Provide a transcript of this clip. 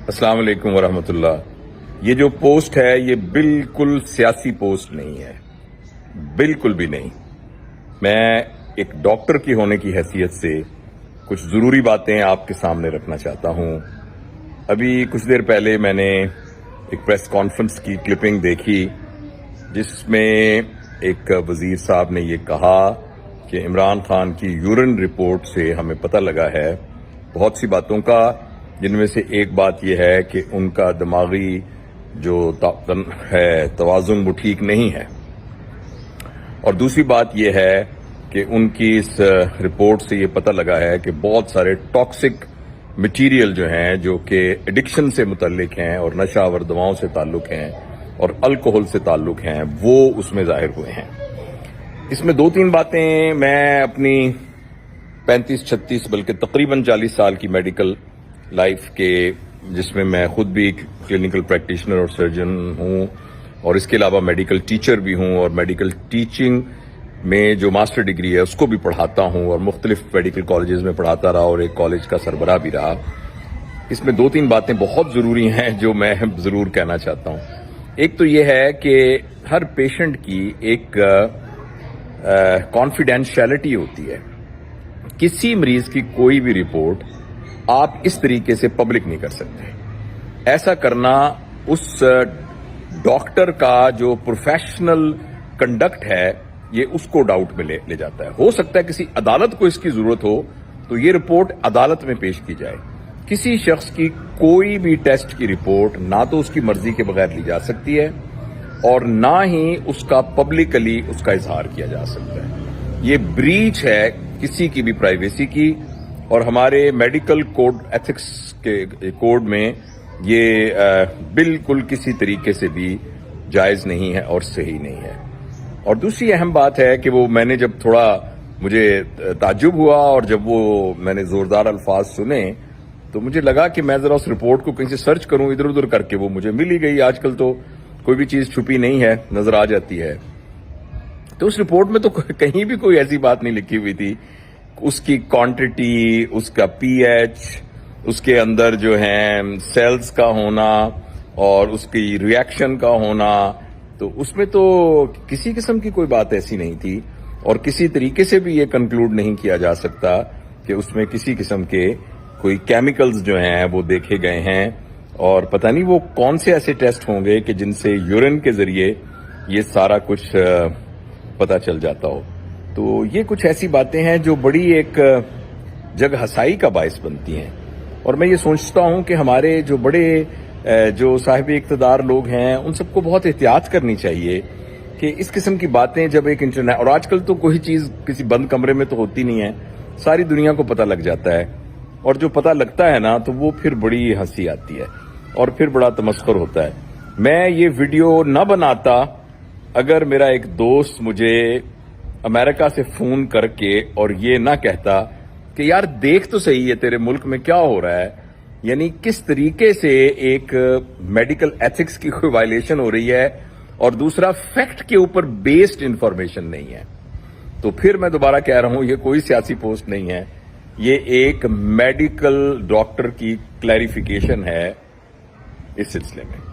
السلام علیکم ورحمۃ اللہ۔ یہ جو پوسٹ ہے یہ بالکل سیاسی پوسٹ نہیں ہے، بالکل بھی نہیں۔ میں ایک ڈاکٹر کی ہونے کی حیثیت سے کچھ ضروری باتیں آپ کے سامنے رکھنا چاہتا ہوں۔ ابھی کچھ دیر پہلے میں نے ایک پریس کانفرنس کی کلپنگ دیکھی جس میں ایک وزیر صاحب نے یہ کہا کہ عمران خان کی یورین رپورٹ سے ہمیں پتہ لگا ہے بہت سی باتوں کا، جن میں سے ایک بات یہ ہے کہ ان کا دماغی جو ہے توازن وہ ٹھیک نہیں ہے، اور دوسری بات یہ ہے کہ ان کی اس رپورٹ سے یہ پتہ لگا ہے کہ بہت سارے ٹاکسک مٹیریل جو ہیں جو کہ ایڈکشن سے متعلق ہیں اور نشہ آور دواؤں سے تعلق ہیں اور الکوہل سے تعلق ہیں وہ اس میں ظاہر ہوئے ہیں۔ اس میں دو تین باتیں میں اپنی 35-36 بلکہ تقریباً 40 سال کی میڈیکل لائف کے، جس میں میں خود بھی کلینکل پریکٹیشنر اور سرجن ہوں اور اس کے علاوہ میڈیکل ٹیچر بھی ہوں، اور میڈیکل ٹیچنگ میں جو ماسٹر ڈگری ہے اس کو بھی پڑھاتا ہوں اور مختلف میڈیکل کالجز میں پڑھاتا رہا اور ایک کالج کا سربراہ بھی رہا۔ اس میں دو تین باتیں بہت ضروری ہیں جو میں ضرور کہنا چاہتا ہوں۔ ایک تو یہ ہے کہ ہر پیشنٹ کی ایک کانفیڈینشیلٹی ہوتی ہے۔ کسی مریض کی کوئی بھی رپورٹ آپ اس طریقے سے پبلک نہیں کر سکتے۔ ایسا کرنا اس ڈاکٹر کا جو پروفیشنل کنڈکٹ ہے یہ اس کو ڈاؤٹ میں لے جاتا ہے۔ ہو سکتا ہے کسی عدالت کو اس کی ضرورت ہو تو یہ رپورٹ عدالت میں پیش کی جائے۔ کسی شخص کی کوئی بھی ٹیسٹ کی رپورٹ نہ تو اس کی مرضی کے بغیر لی جا سکتی ہے اور نہ ہی اس کا پبلکلی اس کا اظہار کیا جا سکتا ہے۔ یہ بریچ ہے کسی کی بھی پرائیویسی کی، اور ہمارے میڈیکل کوڈ ایتھکس کے کوڈ میں یہ بالکل کسی طریقے سے بھی جائز نہیں ہے اور صحیح نہیں ہے۔ اور دوسری اہم بات ہے کہ وہ میں نے جب تھوڑا مجھے تعجب ہوا اور جب وہ میں نے زوردار الفاظ سنے تو مجھے لگا کہ میں ذرا اس رپورٹ کو کہیں سے سرچ کروں، ادھر ادھر کر کے وہ مجھے مل ہی گئی۔ آج کل تو کوئی بھی چیز چھپی نہیں ہے، نظر آ جاتی ہے۔ تو اس رپورٹ میں تو کہیں بھی کوئی ایسی بات نہیں لکھی ہوئی تھی۔ اس کی کوانٹٹی، اس کا پی ایچ، اس کے اندر جو ہے سیلز کا ہونا اور اس کی ریاکشن کا ہونا، تو اس میں تو کسی قسم کی کوئی بات ایسی نہیں تھی، اور کسی طریقے سے بھی یہ کنکلوڈ نہیں کیا جا سکتا کہ اس میں کسی قسم کے کوئی کیمیکلز جو ہیں وہ دیکھے گئے ہیں، اور پتہ نہیں وہ کون سے ایسے ٹیسٹ ہوں گے کہ جن سے یورین کے ذریعے یہ سارا کچھ پتہ چل جاتا ہو۔ تو یہ کچھ ایسی باتیں ہیں جو بڑی ایک جگ ہسائی کا باعث بنتی ہیں، اور میں یہ سوچتا ہوں کہ ہمارے جو بڑے جو صاحب اقتدار لوگ ہیں ان سب کو بہت احتیاط کرنی چاہیے کہ اس قسم کی باتیں جب ایک انٹرنیٹ، اور آج کل تو کوئی چیز کسی بند کمرے میں تو ہوتی نہیں ہے، ساری دنیا کو پتہ لگ جاتا ہے، اور جو پتہ لگتا ہے نا تو وہ پھر بڑی ہنسی آتی ہے اور پھر بڑا تمسخر ہوتا ہے۔ میں یہ ویڈیو نہ بناتا اگر میرا ایک دوست مجھے امریکہ سے فون کر کے اور یہ نہ کہتا کہ یار دیکھ تو صحیح ہے تیرے ملک میں کیا ہو رہا ہے، یعنی کس طریقے سے ایک میڈیکل ایتھکس کی کوئی وائلیشن ہو رہی ہے، اور دوسرا فیکٹ کے اوپر بیسڈ انفارمیشن نہیں ہے۔ تو پھر میں دوبارہ کہہ رہا ہوں یہ کوئی سیاسی پوسٹ نہیں ہے، یہ ایک میڈیکل ڈاکٹر کی کلیریفیکیشن ہے اس سلسلے میں۔